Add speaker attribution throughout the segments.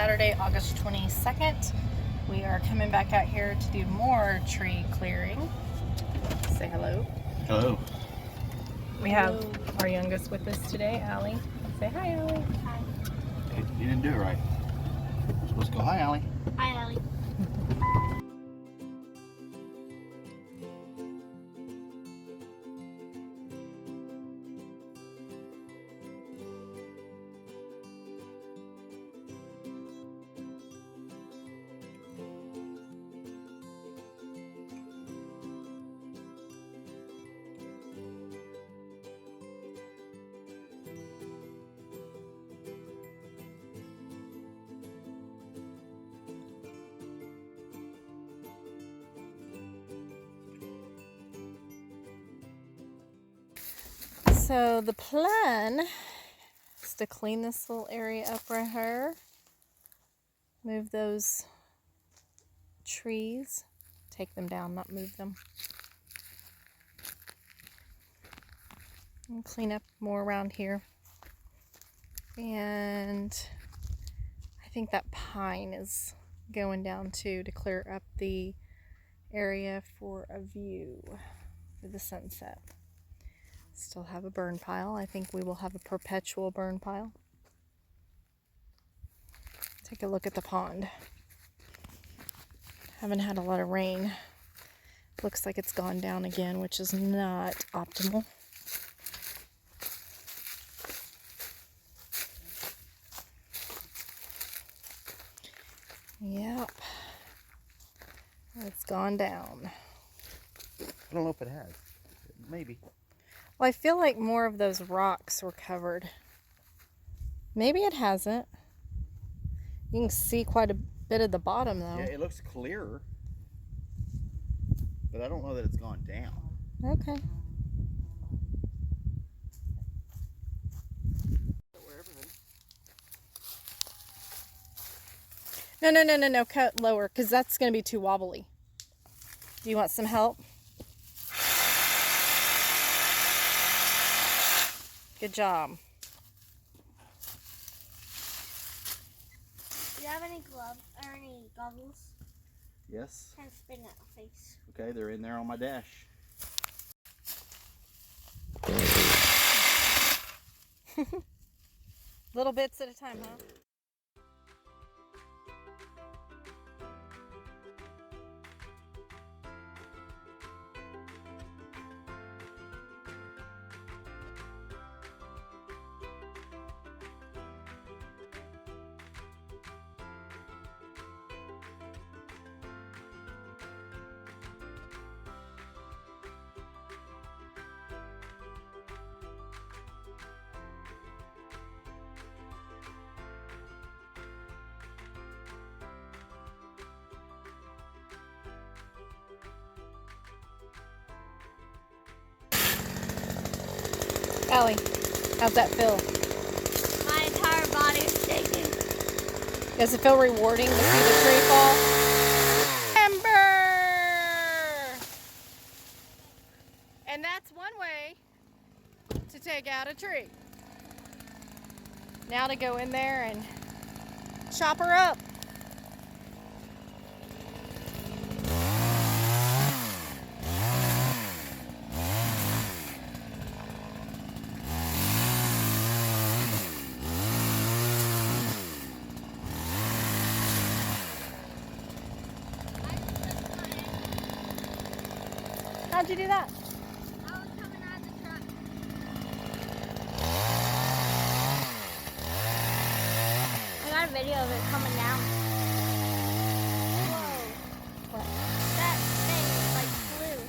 Speaker 1: Saturday, August 22nd. We are coming back out here to do more tree clearing. Say hello.
Speaker 2: Hello.
Speaker 1: We have our youngest with us today, Allie. Say hi, Allie.
Speaker 3: Hi.
Speaker 2: Hey, you didn't do it right. You're supposed to go, hi, Allie.
Speaker 3: Hi, Allie.
Speaker 1: So the plan is to clean this little area up right here. Move those trees. Take them down, not move them. And clean up more around here. And I think that pine is going down too to clear up the area for a view of the sunset. Still have a burn pile. I think we will have a perpetual burn pile. Take a look at the pond. Haven't had a lot of rain. Looks like it's gone down again, which is not optimal. Yep. It's gone down.
Speaker 2: I don't know if it has. Maybe.
Speaker 1: Well, I feel like more of those rocks were covered. Maybe it hasn't. You can see quite a bit of the bottom though.
Speaker 2: Yeah, it looks clearer. But I don't know that it's gone down.
Speaker 1: Okay. No. Cut lower, because that's going to be too wobbly. Do you want some help? Good job.
Speaker 3: Do you have any gloves or any goggles?
Speaker 2: Yes.
Speaker 3: Kind of spin at my face.
Speaker 2: Okay, they're in there on my dash.
Speaker 1: Little bits at a time, huh? Allie, how's that feel?
Speaker 3: My entire body is shaking.
Speaker 1: Does it feel rewarding to see the tree fall? Ember! And that's one way to take out a tree. Now to go in there and chop her up. How'd you do that?
Speaker 3: I was coming out of the truck. I got a video of it coming down. Whoa.
Speaker 1: What?
Speaker 3: That thing like flew.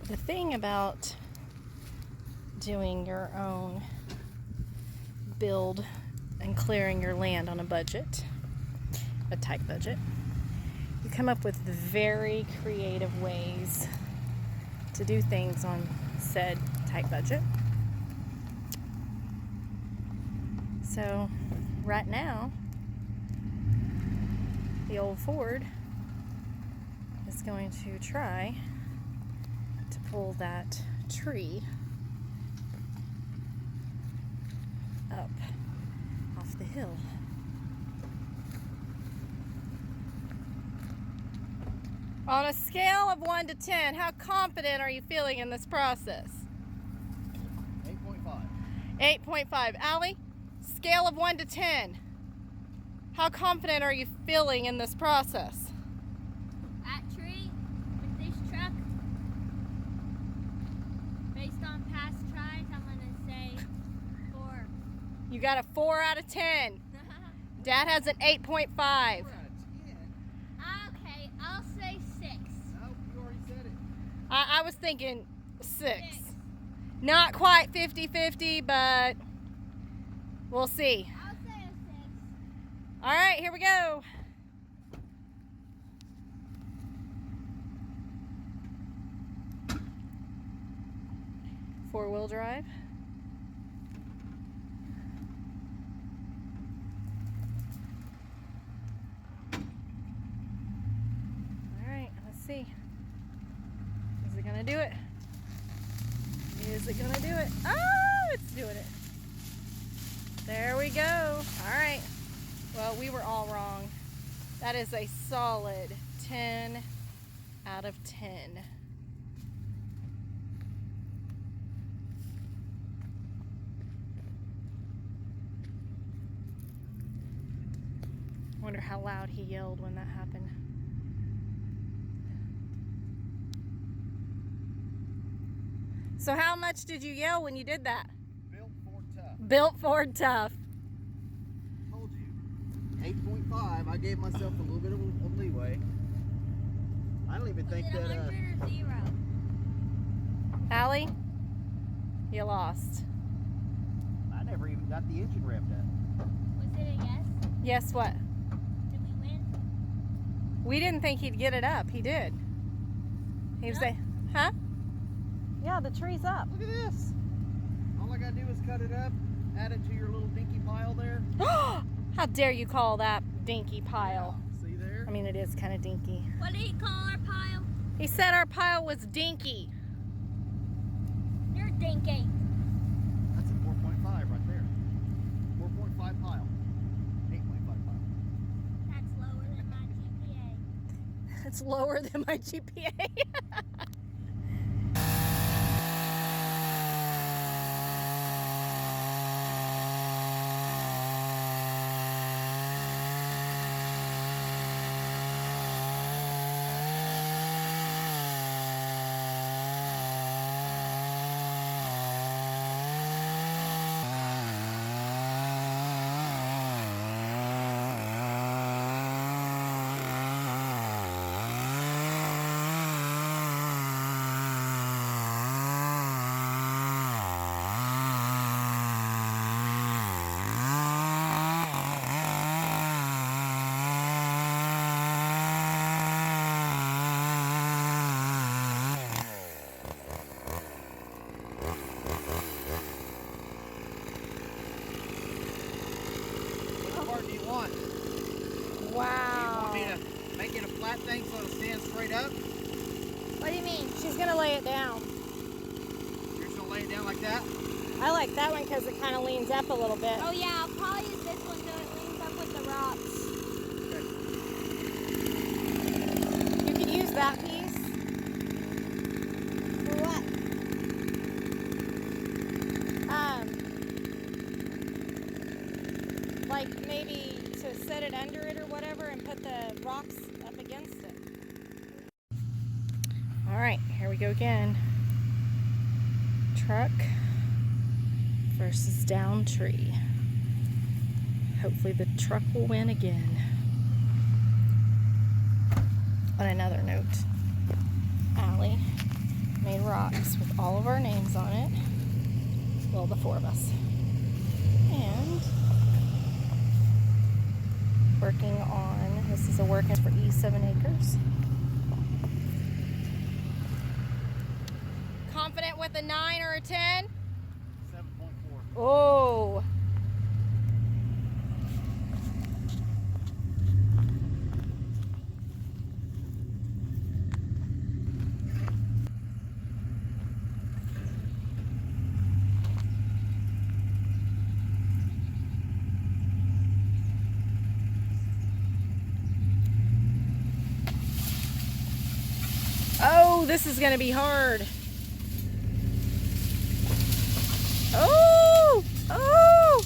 Speaker 1: The thing about doing your own build and clearing your land on a budget, a tight budget, you come up with very creative ways to do things on said tight budget. So right now the old Ford is going to try to pull that tree up off the hill. On a scale of 1 to 10, how confident are you feeling in this process?
Speaker 2: 8.5.
Speaker 1: 8.5. Allie, scale of 1 to 10. How confident are you feeling in this process?
Speaker 3: That tree with this truck, based on past tries, I'm gonna say 4.
Speaker 1: You got a 4 out of 10. Dad has an 8.5.
Speaker 2: 4 out of 10.
Speaker 3: Okay, I'll say 6.
Speaker 2: No, you already said it.
Speaker 1: I was thinking 6.
Speaker 3: 6.
Speaker 1: Not quite 50-50, but we'll see.
Speaker 3: I'll say a 6.
Speaker 1: All right, here we go. Four-wheel drive. All right, let's see. Is it gonna do it? Is it gonna do it? Oh, it's doing it. There we go. All right. Well, we were all wrong. That is a solid 10 out of 10. Wonder how loud he yelled when that happened. So how much did you yell when you did that?
Speaker 2: Built Ford tough.
Speaker 1: Built Ford tough.
Speaker 2: Told you. 8.5. I gave myself a little bit of a leeway. I don't even think
Speaker 3: Was it
Speaker 2: that.
Speaker 3: 100 or 0?
Speaker 1: Allie, you lost.
Speaker 2: I never even got the engine revved up.
Speaker 3: Was it a yes?
Speaker 1: Yes, what?
Speaker 3: Did we win?
Speaker 1: We didn't think he'd get it up. He did. He was
Speaker 3: Yeah.
Speaker 1: saying, huh? Yeah, the tree's up.
Speaker 2: Look at this. All I gotta do is cut it up, add it to your little dinky pile there.
Speaker 1: How dare you call that dinky pile?
Speaker 2: Yeah, see there?
Speaker 1: I mean, it is kind of dinky.
Speaker 3: What did he call our pile?
Speaker 1: He said our pile was dinky.
Speaker 3: You're dinky.
Speaker 2: That's a 4.5 right there. 4.5 pile. 8.5 pile.
Speaker 3: That's lower than my GPA.
Speaker 1: It's lower than my GPA.
Speaker 2: What part do you want? Do you
Speaker 1: Wow.
Speaker 2: want me to make it a flat thing so it'll stand straight up?
Speaker 3: What do you mean?
Speaker 1: She's gonna lay it down.
Speaker 2: You're just gonna lay it down like that?
Speaker 1: I like that one because it kind of leans up a little bit.
Speaker 3: Oh yeah, I'll probably use this one so it leans up with the rocks.
Speaker 1: You can use that piece.
Speaker 3: For what?
Speaker 1: Like maybe to set it under it or whatever and put the rocks up against it. All right, here we go again. Truck versus down tree. Hopefully the truck will win again. On another note, Allie made rocks with all of our names on it. Well, the 4 of us. And working on, this is a work for E7 acres. Confident with a 9 or a 10?
Speaker 2: 7.4.
Speaker 1: Oh. Oh, this is gonna be hard. Oh! Oh!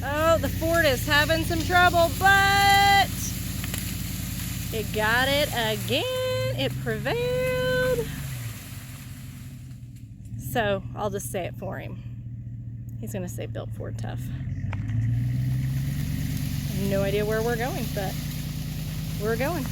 Speaker 1: Oh, the Ford is having some trouble, but it got it again. It prevailed. So I'll just say it for him. He's gonna say built Ford tough. No idea where we're going, but we're going.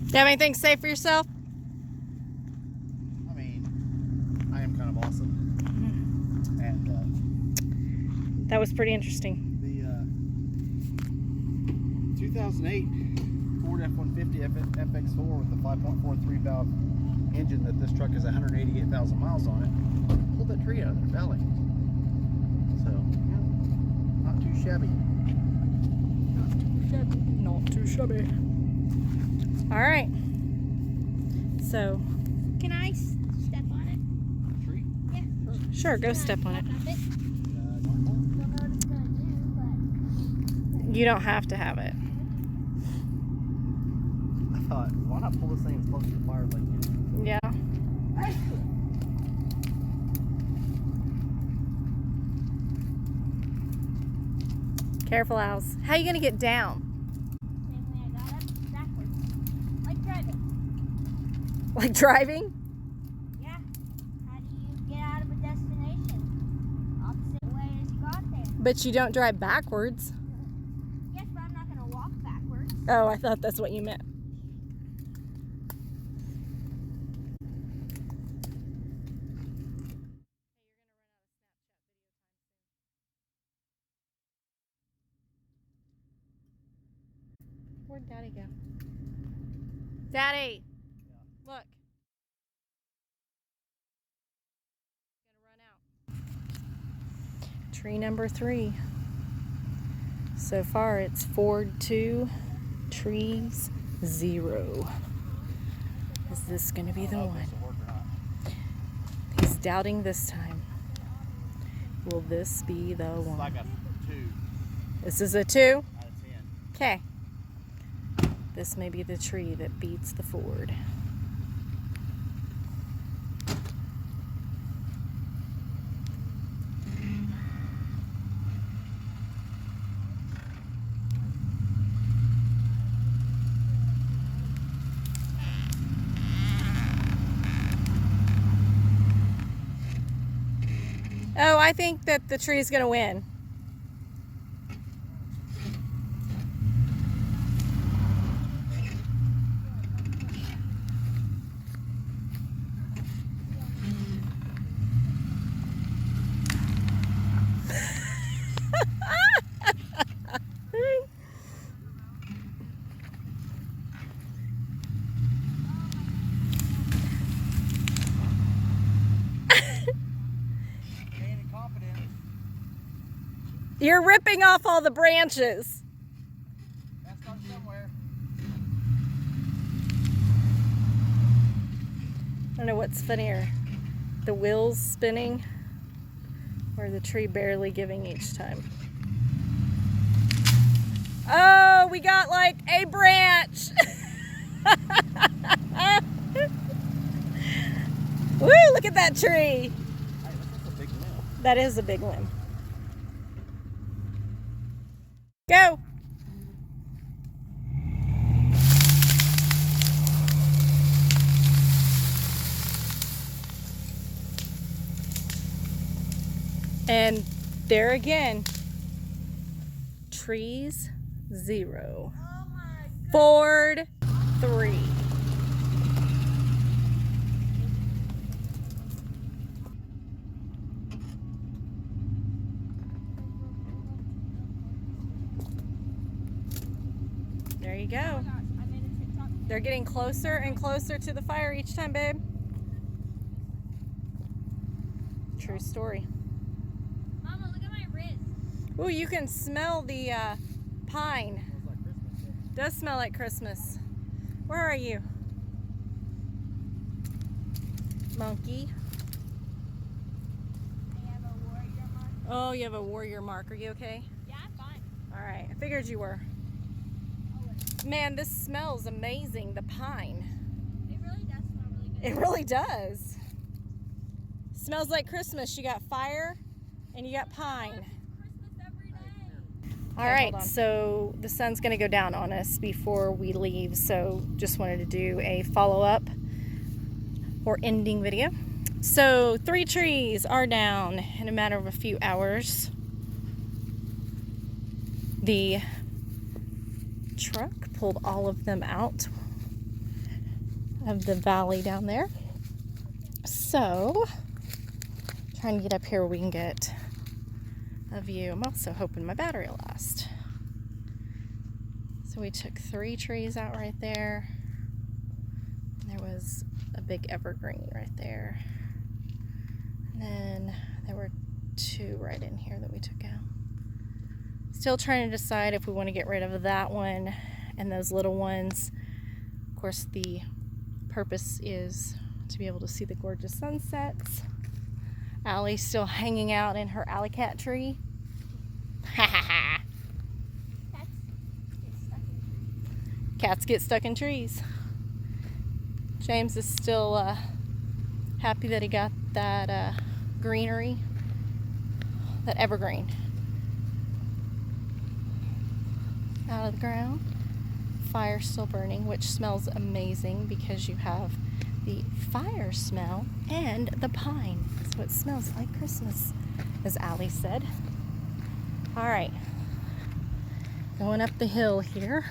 Speaker 1: Do you have anything to say for yourself?
Speaker 2: I mean, I am kind of awesome. And
Speaker 1: That was pretty interesting.
Speaker 2: the 2008 Ford F-150 FX4 with the 5.43 valve engine that this truck has 188,000 miles on it pulled that tree out of their valley. So, yeah, not too shabby.
Speaker 1: Not too shabby. All right. So,
Speaker 3: Can I step on it?
Speaker 2: Tree?
Speaker 3: Yeah.
Speaker 1: sure, go step on it.
Speaker 3: Don't know what it's gonna do,
Speaker 1: You don't have to have it.
Speaker 2: I thought, why not pull this thing as close to the fire as I can?
Speaker 1: Yeah. Careful, Alice. How are you gonna get down?
Speaker 3: same way I got up backwards. Like driving.
Speaker 1: Like driving?
Speaker 3: Yeah. How do you get out of a destination? Opposite way as you got there.
Speaker 1: But you don't drive backwards.
Speaker 3: Yes, but I'm not gonna walk backwards.
Speaker 1: Oh, I thought that's what you meant. Where'd Daddy go? Daddy! Look. Gonna run out. Tree number 3. So far it's Ford 2, trees 0. Is this gonna be the one? He's doubting this time. Will this be the
Speaker 2: It's
Speaker 1: one?
Speaker 2: like a 2
Speaker 1: This is a 2?
Speaker 2: out of 10.
Speaker 1: Okay. This may be the tree that beats the Ford. Oh, I think that the tree's gonna win.
Speaker 2: Gaining confidence.
Speaker 1: You're ripping off all the branches.
Speaker 2: That's not somewhere.
Speaker 1: I don't know what's funnier, the wheels spinning or the tree barely giving each time. Oh, we got like a branch. Woo, look at that tree.
Speaker 2: Hey, that's a big limb.
Speaker 1: That is a big limb. Go. And there again, trees 0.
Speaker 3: Oh my god.
Speaker 1: Ford 3. There you go.
Speaker 3: I made a TikTok.
Speaker 1: They're getting closer and closer to the fire each time, babe. True story.
Speaker 3: crisp.
Speaker 1: Ooh, you can smell the pine.
Speaker 2: Smells like Christmas. Yeah.
Speaker 1: Does smell like Christmas. Where are you? Monkey.
Speaker 3: They have a warrior mark.
Speaker 1: Oh, you have a warrior mark. Are you okay?
Speaker 3: Yeah, I'm fine.
Speaker 1: All right. I figured you were.
Speaker 3: Oh, wait.
Speaker 1: Man, this smells amazing. The pine.
Speaker 3: It really does smell really good.
Speaker 1: It really does. Smells like Christmas. You got fire and you got pine.
Speaker 3: Christmas every day.
Speaker 1: All
Speaker 2: Okay,
Speaker 1: right,
Speaker 2: hold on.
Speaker 1: so the sun's going to go down on us before we leave, so just wanted to do a follow-up or ending video. So 3 trees are down in a matter of a few hours. The truck pulled all of them out of the valley down there. So, trying to get up here where we can get a view. I'm also hoping my battery will last. So we took 3 trees out right there. There was a big evergreen right there. And then there were 2 right in here that we took out. Still trying to decide if we want to get rid of that one and those little ones. Of course, the purpose is to be able to see the gorgeous sunsets. Allie's still hanging out in her alley cat tree. Ha ha ha.
Speaker 3: Cats get stuck in trees.
Speaker 1: Cats get stuck in trees. James is still happy that he got that greenery, that evergreen, out of the ground. Fire's still burning, which smells amazing because you have the fire smell and the pine. So it smells like Christmas, as Allie said. All right, going up the hill here.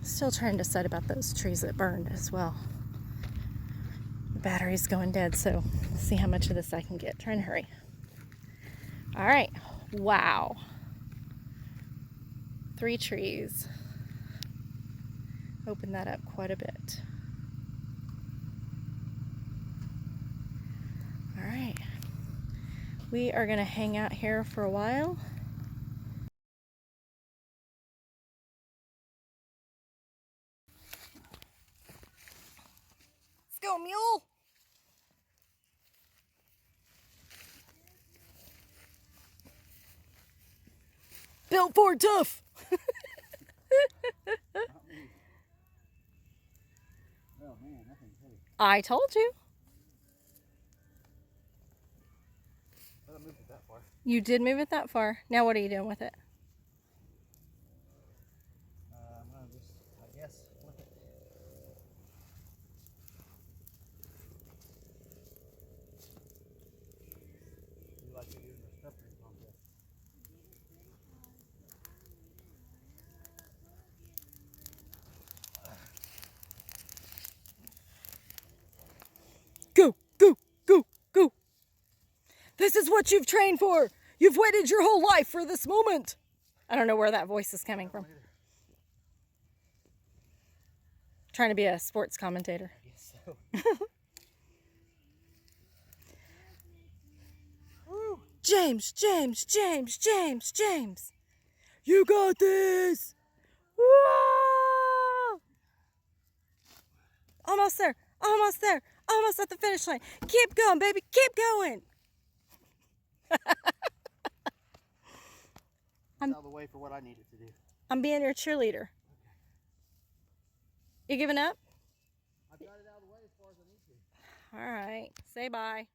Speaker 1: Still trying to decide about those trees that burned as well. The battery's going dead, so see how much of this I can get. Trying to hurry. All right, wow. 3 trees. Open that up quite a bit. All right, we are gonna hang out here for a while. Let's go, mule. Built Ford tough.
Speaker 2: Oh man, that thing's heavy.
Speaker 1: I told you.
Speaker 2: I moved it that far.
Speaker 1: You did move it that far. Now what are you doing with it?
Speaker 2: I'm gonna just, I guess, flip it. You like to do in the stuff contest.
Speaker 1: Go, go, go, go. This is what you've trained for. You've waited your whole life for this moment. I don't know where that voice is coming from. Trying to be a sports commentator.
Speaker 2: I guess so.
Speaker 1: James, James, James, James, James. You got this. Whoa! Almost there, almost there, almost at the finish line. Keep going, baby, keep going.
Speaker 2: It's out of the way for what I needed to do.
Speaker 1: I'm being your cheerleader. You giving up?
Speaker 2: I've got it out of the way as far as I need to.
Speaker 1: All right, say bye.